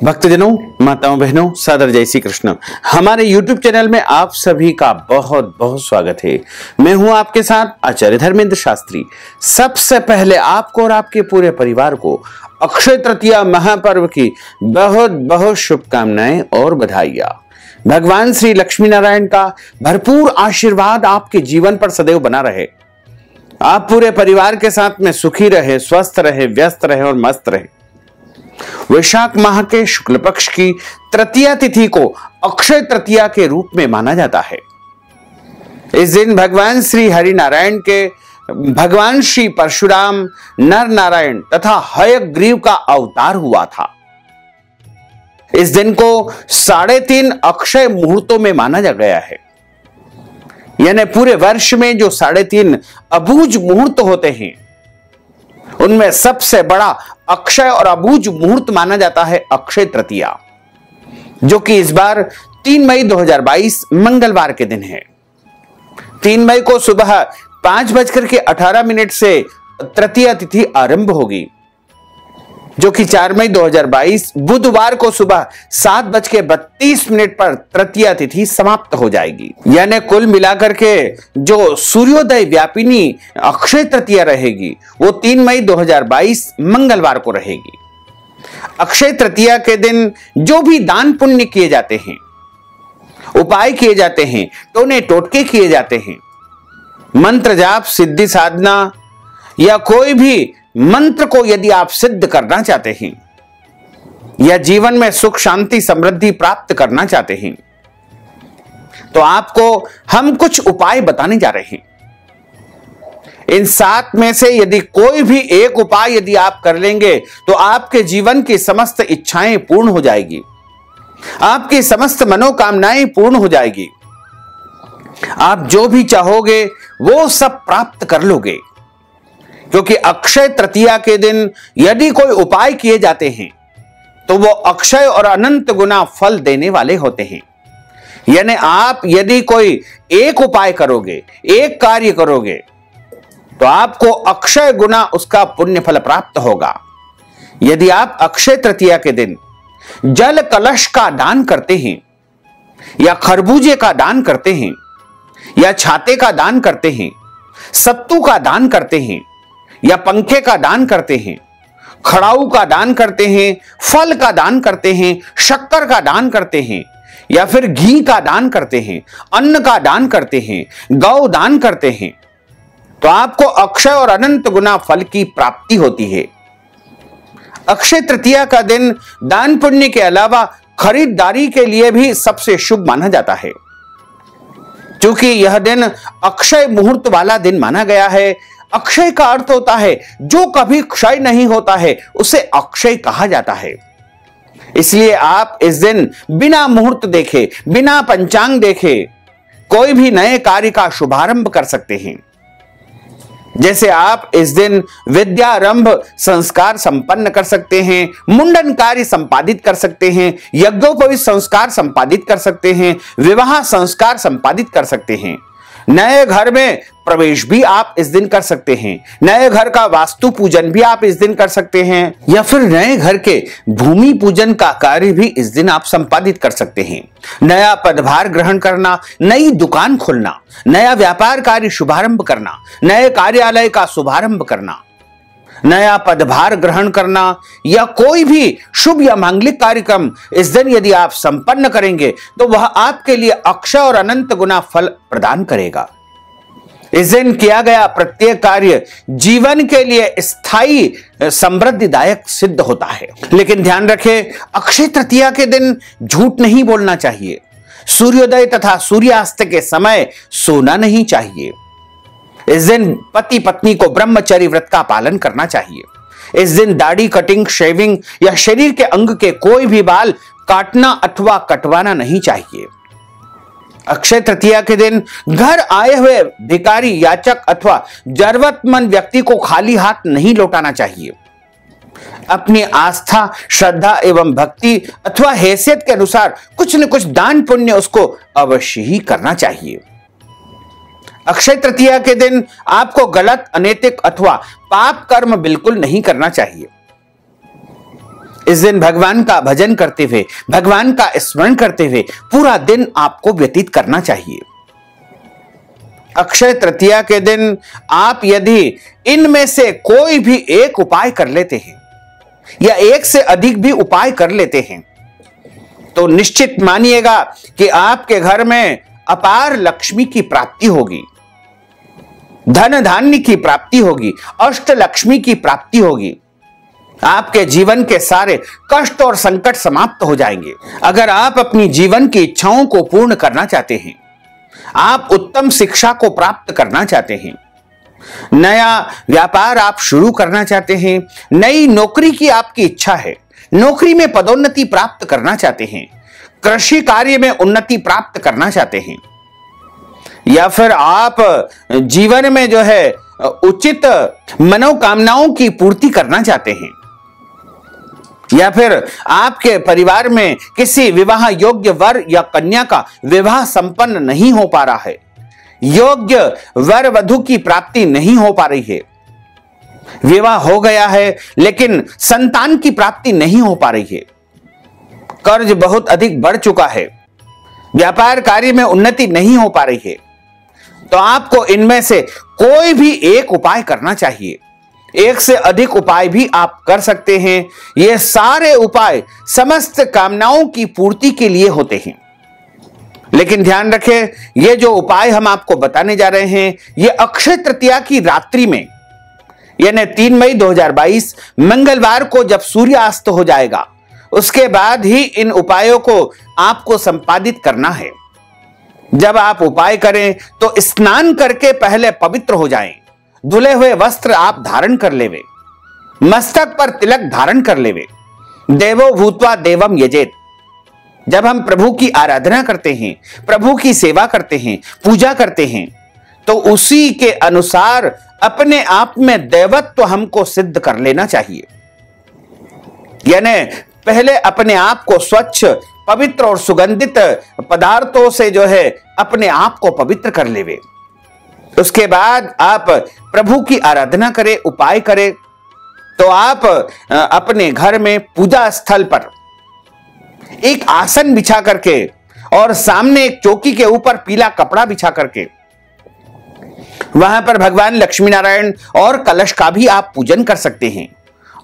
भक्तजनों, माताओं, बहनों, सादर जय श्री कृष्ण। हमारे YouTube चैनल में आप सभी का बहुत बहुत स्वागत है। मैं हूं आपके साथ आचार्य धर्मेंद्र शास्त्री। सबसे पहले आपको और आपके पूरे परिवार को अक्षय तृतीया महापर्व की बहुत बहुत शुभकामनाएं और बधाइयां। भगवान श्री लक्ष्मी नारायण का भरपूर आशीर्वाद आपके जीवन पर सदैव बना रहे। आप पूरे परिवार के साथ में सुखी रहे, स्वस्थ रहे, व्यस्त रहे और मस्त रहे। वैशाख माह के शुक्ल पक्ष की तृतीया तिथि को अक्षय तृतीया के रूप में माना जाता है। इस दिन भगवान श्री हरि नारायण के भगवान श्री परशुराम नर नारायण तथा हयग्रीव का अवतार हुआ था। इस दिन को 3.5 अक्षय मुहूर्तों में माना जा गया है। यानी पूरे वर्ष में जो 3.5 अबूझ मुहूर्त होते हैं, उनमें सबसे बड़ा अक्षय और अबूझ मुहूर्त माना जाता है अक्षय तृतीया, जो कि इस बार 3 मई 2022 मंगलवार के दिन है। 3 मई को सुबह 5:18 से तृतीया तिथि आरंभ होगी, जो कि 4 मई 2022 बुधवार को सुबह 7:32 पर तृतीया तिथि समाप्त हो जाएगी। यानी कुल मिलाकर के जो सूर्योदय व्यापिनी अक्षय तृतीया रहेगी वो 3 मई 2022 मंगलवार को रहेगी। अक्षय तृतीया के दिन जो भी दान पुण्य किए जाते हैं, उपाय किए जाते हैं, टोने टोटके किए जाते हैं, मंत्र जाप, सिद्धि साधना या कोई भी मंत्र को यदि आप सिद्ध करना चाहते हैं या जीवन में सुख शांति समृद्धि प्राप्त करना चाहते हैं, तो आपको हम कुछ उपाय बताने जा रहे हैं। इन 7 में से यदि कोई भी एक उपाय यदि आप कर लेंगे तो आपके जीवन की समस्त इच्छाएं पूर्ण हो जाएगी, आपकी समस्त मनोकामनाएं पूर्ण हो जाएगी। आप जो भी चाहोगे वो सब प्राप्त कर लोगे, क्योंकि अक्षय तृतीया के दिन यदि कोई उपाय किए जाते हैं तो वो अक्षय और अनंत गुना फल देने वाले होते हैं। यानी आप यदि कोई एक उपाय करोगे, एक कार्य करोगे, तो आपको अक्षय गुना उसका पुण्य फल प्राप्त होगा। यदि आप अक्षय तृतीया के दिन जल कलश का दान करते हैं या खरबूजे का दान करते हैं या छाते का दान करते हैं, सत्तू का दान करते हैं या पंखे का दान करते हैं, खड़ाऊ का दान करते हैं, फल का दान करते हैं, शक्कर का दान करते हैं या फिर घी का दान करते हैं, अन्न का दान करते हैं, गौ दान करते हैं, तो आपको अक्षय और अनंत गुना फल की प्राप्ति होती है। अक्षय तृतीया का दिन दान पुण्य के अलावा खरीदारी के लिए भी सबसे शुभ माना जाता है, क्योंकि यह दिन अक्षय मुहूर्त वाला दिन माना गया है। अक्षय का अर्थ होता है जो कभी क्षय नहीं होता है, उसे अक्षय कहा जाता है। इसलिए आप इस दिन बिना मुहूर्त देखे, बिना पंचांग देखे कोई भी नए कार्य का शुभारंभ कर सकते हैं। जैसे आप इस दिन विद्यारंभ संस्कार संपन्न कर सकते हैं, मुंडन कार्य संपादित कर सकते हैं, यज्ञोपवीत संस्कार संपादित कर सकते हैं, विवाह संस्कार संपादित कर सकते हैं, नए घर में प्रवेश भी आप इस दिन कर सकते हैं, नए घर का वास्तु पूजन भी आप इस दिन कर सकते हैं, या फिर नए घर के भूमि पूजन का कार्य भी इस दिन आप संपादित कर सकते हैं। नया पदभार ग्रहण करना, नई दुकान खोलना, नया व्यापार कार्य शुभारंभ करना, नए कार्यालय का शुभारंभ करना, नया पदभार ग्रहण करना या कोई भी शुभ या मांगलिक कार्यक्रम इस दिन यदि आप संपन्न करेंगे तो वह आपके लिए अक्षय और अनंत गुना फल प्रदान करेगा। इस दिन किया गया प्रत्येक कार्य जीवन के लिए स्थायी समृद्धिदायक सिद्ध होता है। लेकिन ध्यान रखें, अक्षय तृतीया के दिन झूठ नहीं बोलना चाहिए। सूर्योदय तथा सूर्यास्त के समय सोना नहीं चाहिए। इस दिन पति पत्नी को ब्रह्मचर्य व्रत का पालन करना चाहिए। इस दिन दाढ़ी, कटिंग, शेविंग या शरीर के अंग के कोई भी बाल काटना अथवा कटवाना नहीं चाहिए। अक्षय तृतीया के दिन घर आए हुए भिखारी, याचक अथवा जरूरतमंद व्यक्ति को खाली हाथ नहीं लौटाना चाहिए। अपनी आस्था, श्रद्धा एवं भक्ति अथवा हैसियत के अनुसार कुछ न कुछ दान पुण्य उसको अवश्य ही करना चाहिए। अक्षय तृतीया के दिन आपको गलत, अनैतिक अथवा पाप कर्म बिल्कुल नहीं करना चाहिए। इस दिन भगवान का भजन करते हुए, भगवान का स्मरण करते हुए पूरा दिन आपको व्यतीत करना चाहिए। अक्षय तृतीया के दिन आप यदि इनमें से कोई भी एक उपाय कर लेते हैं या एक से अधिक भी उपाय कर लेते हैं तो निश्चित मानिएगा कि आपके घर में अपार लक्ष्मी की प्राप्ति होगी, धन धान्य की प्राप्ति होगी, अष्ट लक्ष्मी की प्राप्ति होगी। आपके जीवन के सारे कष्ट और संकट समाप्त हो जाएंगे। अगर आप अपनी जीवन की इच्छाओं को पूर्ण करना चाहते हैं, आप उत्तम शिक्षा को प्राप्त करना चाहते हैं, नया व्यापार आप शुरू करना चाहते हैं, नई नौकरी की आपकी इच्छा है, नौकरी में पदोन्नति प्राप्त करना चाहते हैं, कृषि कार्य में उन्नति प्राप्त करना चाहते हैं, या फिर आप जीवन में जो है उचित मनोकामनाओं की पूर्ति करना चाहते हैं, या फिर आपके परिवार में किसी विवाह योग्य वर या कन्या का विवाह संपन्न नहीं हो पा रहा है, योग्य वर वधु की प्राप्ति नहीं हो पा रही है, विवाह हो गया है लेकिन संतान की प्राप्ति नहीं हो पा रही है, कर्ज बहुत अधिक बढ़ चुका है, व्यापार कार्य में उन्नति नहीं हो पा रही है, तो आपको इनमें से कोई भी एक उपाय करना चाहिए। एक से अधिक उपाय भी आप कर सकते हैं। ये सारे उपाय समस्त कामनाओं की पूर्ति के लिए होते हैं। लेकिन ध्यान रखें, ये जो उपाय हम आपको बताने जा रहे हैं, ये अक्षय तृतीया की रात्रि में यानी 3 मई 2022 मंगलवार को जब सूर्यास्त हो जाएगा, उसके बाद ही इन उपायों को आपको संपादित करना है। जब आप उपाय करें तो स्नान करके पहले पवित्र हो जाएं, धुले हुए वस्त्र आप धारण कर लेवे, मस्तक पर तिलक धारण कर लेवे, देवो भूत्वा देवम यजेत। जब हम प्रभु की आराधना करते हैं, प्रभु की सेवा करते हैं, पूजा करते हैं, तो उसी के अनुसार अपने आप में देवत्व हमको सिद्ध कर लेना चाहिए। यानी पहले अपने आप को स्वच्छ, पवित्र और सुगंधित पदार्थों से जो है अपने आप को पवित्र कर लेवे। उसके बाद आप प्रभु की आराधना करें, उपाय करें। तो आप अपने घर में पूजा स्थल पर एक आसन बिछा करके और सामने एक चौकी के ऊपर पीला कपड़ा बिछा करके वहां पर भगवान लक्ष्मी नारायण और कलश का भी आप पूजन कर सकते हैं।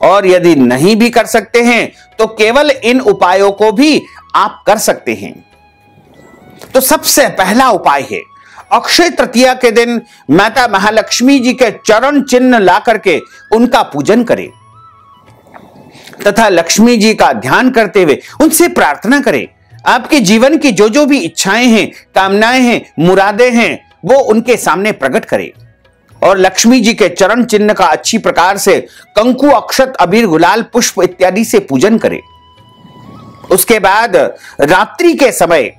और यदि नहीं भी कर सकते हैं तो केवल इन उपायों को भी आप कर सकते हैं। तो सबसे पहला उपाय है, अक्षय तृतीया के दिन माता महालक्ष्मी जी के चरण चिन्ह ला करके उनका पूजन करें तथा लक्ष्मी जी का ध्यान करते हुए उनसे प्रार्थना करें। आपके जीवन की जो जो भी इच्छाएं हैं, कामनाएं हैं, मुरादें हैं, वो उनके सामने प्रकट करें और लक्ष्मी जी के चरण चिन्ह का अच्छी प्रकार से कंकु, अक्षत, अबीर, गुलाल, पुष्प इत्यादि से पूजन करें। उसके बाद रात्रि के समय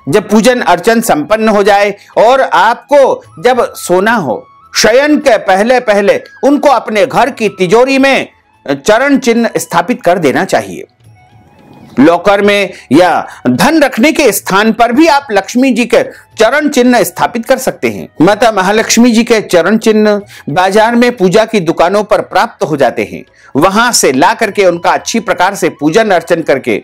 जब पूजन अर्चन संपन्न हो जाए और आपको जब सोना हो, शयन के पहले पहले उनको अपने घर की तिजोरी में चरण चिन्ह स्थापित कर देना चाहिए। लॉकर में या धन रखने के स्थान पर भी आप लक्ष्मी जी के चरण चिन्ह स्थापित कर सकते हैं। माता महालक्ष्मी जी के चरण चिन्ह बाजार में पूजा की दुकानों पर प्राप्त हो जाते हैं। वहां से ला करके उनका अच्छी प्रकार से पूजन अर्चन करके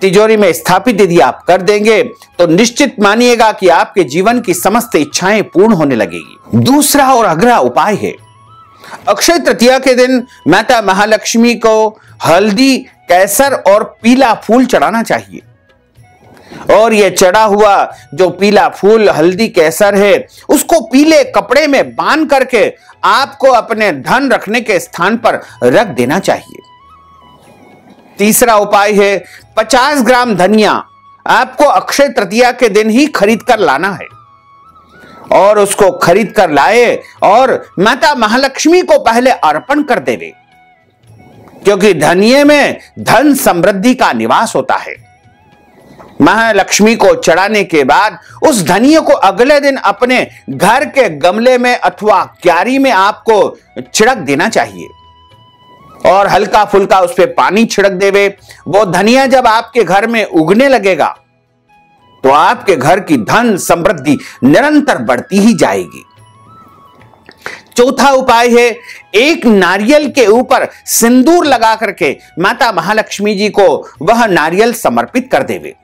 तिजोरी में स्थापित यदि आप कर देंगे तो निश्चित मानिएगा कि आपके जीवन की समस्त इच्छाएं पूर्ण होने लगेगी। दूसरा और अगला उपाय है, अक्षय तृतीया के दिन माता महालक्ष्मी को हल्दी, केसर और पीला फूल चढ़ाना चाहिए। और यह चढ़ा हुआ जो पीला फूल, हल्दी, केसर है, उसको पीले कपड़े में बांध करके आपको अपने धन रखने के स्थान पर रख देना चाहिए। तीसरा उपाय है, 50 ग्राम धनिया आपको अक्षय तृतीया के दिन ही खरीद कर लाना है और उसको खरीद कर लाए और माता महालक्ष्मी को पहले अर्पण कर देवे, क्योंकि धनिये में धन समृद्धि का निवास होता है। महालक्ष्मी को चढ़ाने के बाद उस धनिये को अगले दिन अपने घर के गमले में अथवा क्यारी में आपको छिड़क देना चाहिए और हल्का फुल्का उस पर पानी छिड़क देवे। वो धनिया जब आपके घर में उगने लगेगा तो आपके घर की धन समृद्धि निरंतर बढ़ती ही जाएगी। चौथा उपाय है, एक नारियल के ऊपर सिंदूर लगा करके माता महालक्ष्मी जी को वह नारियल समर्पित कर देवे।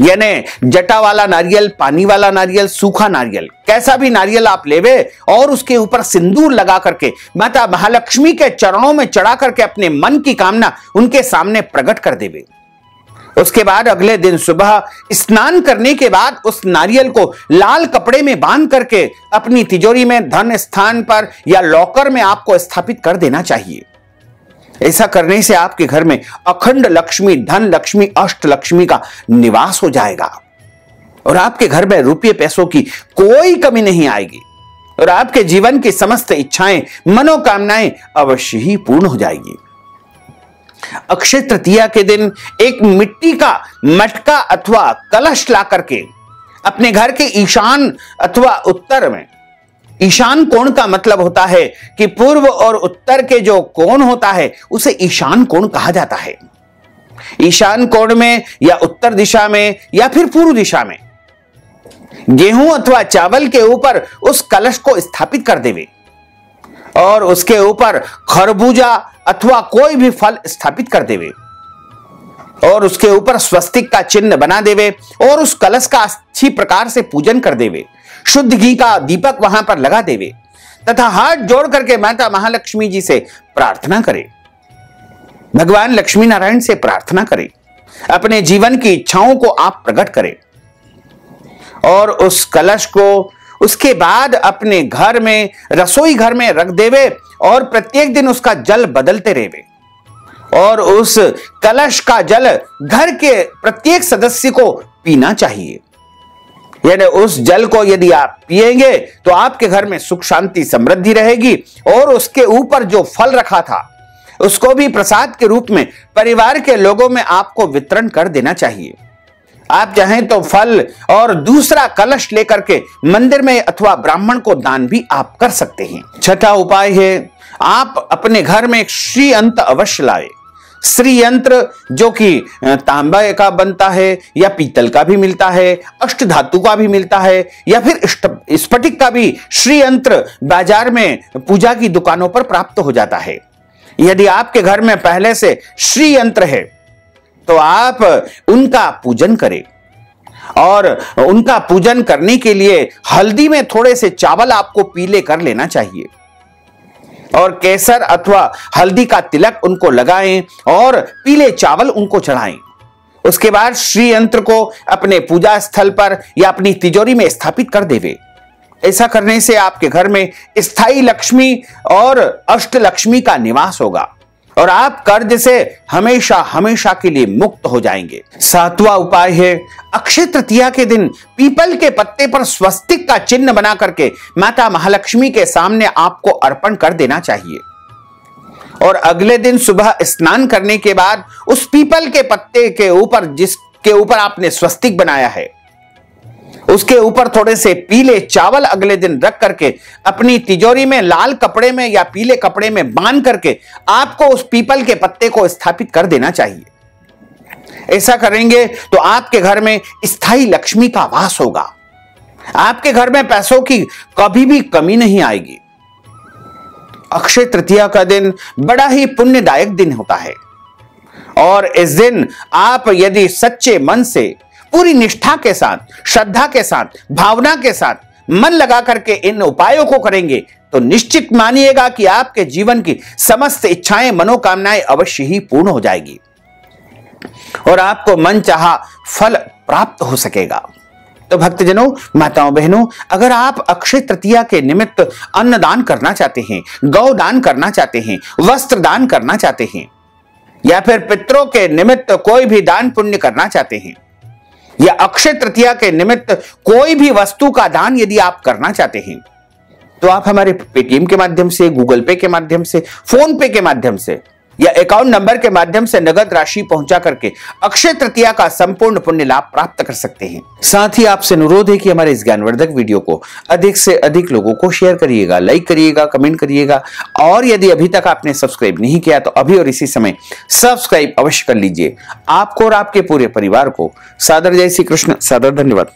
यानी जटा वाला नारियल, पानी वाला नारियल, सूखा नारियल, कैसा भी नारियल आप लेवे और उसके ऊपर सिंदूर लगा करके माता महालक्ष्मी के चरणों में चढ़ा करके अपने मन की कामना उनके सामने प्रकट कर देवे। उसके बाद अगले दिन सुबह स्नान करने के बाद उस नारियल को लाल कपड़े में बांध करके अपनी तिजोरी में धन स्थान पर या लॉकर में आपको स्थापित कर देना चाहिए। ऐसा करने से आपके घर में अखंड लक्ष्मी, धन लक्ष्मी, अष्ट लक्ष्मी का निवास हो जाएगा और आपके घर में रुपये पैसों की कोई कमी नहीं आएगी और आपके जीवन की समस्त इच्छाएं, मनोकामनाएं अवश्य ही पूर्ण हो जाएगी। अक्षय तृतीया के दिन एक मिट्टी का मटका अथवा कलश ला करके अपने घर के ईशान अथवा उत्तर में, ईशान कोण का मतलब होता है कि पूर्व और उत्तर के जो कोण होता है उसे ईशान कोण कहा जाता है। ईशान कोण में या उत्तर दिशा में या फिर पूर्व दिशा में गेहूं अथवा चावल के ऊपर उस कलश को स्थापित कर देवे और उसके ऊपर खरबूजा अथवा कोई भी फल स्थापित कर देवे और उसके ऊपर स्वस्तिक का चिन्ह बना देवे और उस कलश का अच्छी प्रकार से पूजन कर देवे। शुद्ध घी का दीपक वहां पर लगा देवे तथा हाथ जोड़ करके माता महालक्ष्मी जी से प्रार्थना करे, भगवान लक्ष्मी नारायण से प्रार्थना करे, अपने जीवन की इच्छाओं को आप प्रकट करें और उस कलश को उसके बाद अपने घर में, रसोई घर में रख देवे और प्रत्येक दिन उसका जल बदलते रहेवे और उस कलश का जल घर के प्रत्येक सदस्य को पीना चाहिए। यानी उस जल को यदि आप पिएंगे तो आपके घर में सुख शांति समृद्धि रहेगी और उसके ऊपर जो फल रखा था उसको भी प्रसाद के रूप में परिवार के लोगों में आपको वितरण कर देना चाहिए। आप चाहें तो फल और दूसरा कलश लेकर के मंदिर में अथवा ब्राह्मण को दान भी आप कर सकते हैं। छठा उपाय है, आप अपने घर में एक श्री यंत्र अवश्य लाए। श्री यंत्र जो कि तांबा का बनता है या पीतल का भी मिलता है, अष्ट धातु का भी मिलता है या फिर स्फटिक का भी श्री यंत्र बाजार में पूजा की दुकानों पर प्राप्त हो जाता है। यदि आपके घर में पहले से श्री यंत्र है तो आप उनका पूजन करें और उनका पूजन करने के लिए हल्दी में थोड़े से चावल आपको पीले कर लेना चाहिए और केसर अथवा हल्दी का तिलक उनको लगाएं और पीले चावल उनको चढ़ाएं। उसके बाद श्री यंत्र को अपने पूजा स्थल पर या अपनी तिजोरी में स्थापित कर देवे। ऐसा करने से आपके घर में स्थायी लक्ष्मी और अष्ट लक्ष्मी का निवास होगा और आप कर्ज से हमेशा हमेशा के लिए मुक्त हो जाएंगे। सातवां उपाय है, अक्षय तृतीया के दिन पीपल के पत्ते पर स्वस्तिक का चिन्ह बना करके माता महालक्ष्मी के सामने आपको अर्पण कर देना चाहिए और अगले दिन सुबह स्नान करने के बाद उस पीपल के पत्ते के ऊपर जिसके ऊपर आपने स्वस्तिक बनाया है उसके ऊपर थोड़े से पीले चावल अगले दिन रख करके अपनी तिजोरी में लाल कपड़े में या पीले कपड़े में बांध करके आपको उस पीपल के पत्ते को स्थापित कर देना चाहिए। ऐसा करेंगे तो आपके घर में स्थायी लक्ष्मी का वास होगा, आपके घर में पैसों की कभी भी कमी नहीं आएगी। अक्षय तृतीया का दिन बड़ा ही पुण्यदायक दिन होता है और इस दिन आप यदि सच्चे मन से, पूरी निष्ठा के साथ, श्रद्धा के साथ, भावना के साथ मन लगा करके इन उपायों को करेंगे तो निश्चित मानिएगा कि आपके जीवन की समस्त इच्छाएं, मनोकामनाएं अवश्य ही पूर्ण हो जाएगी और आपको मनचाहा फल प्राप्त हो सकेगा। तो भक्तजनों, माताओं, बहनों, अगर आप अक्षय तृतीया के निमित्त अन्नदान करना चाहते हैं, गौदान करना चाहते हैं, वस्त्र दान करना चाहते हैं या फिर पितरों के निमित्त कोई भी दान पुण्य करना चाहते हैं या अक्षय तृतीया के निमित्त कोई भी वस्तु का दान यदि आप करना चाहते हैं तो आप हमारे पेटीएम के माध्यम से, गूगल पे के माध्यम से, फोन पे के माध्यम से या अकाउंट नंबर के माध्यम से नगद राशि पहुंचा करके अक्षय तृतीया का संपूर्ण पुण्य लाभ प्राप्त कर सकते हैं। साथ ही आपसे अनुरोध है कि हमारे इस ज्ञानवर्धक वीडियो को अधिक से अधिक लोगों को शेयर करिएगा, लाइक करिएगा, कमेंट करिएगा और यदि अभी तक आपने सब्सक्राइब नहीं किया तो अभी और इसी समय सब्सक्राइब अवश्य कर लीजिए। आपको और आपके पूरे परिवार को सादर जय श्री कृष्ण, सादर धन्यवाद।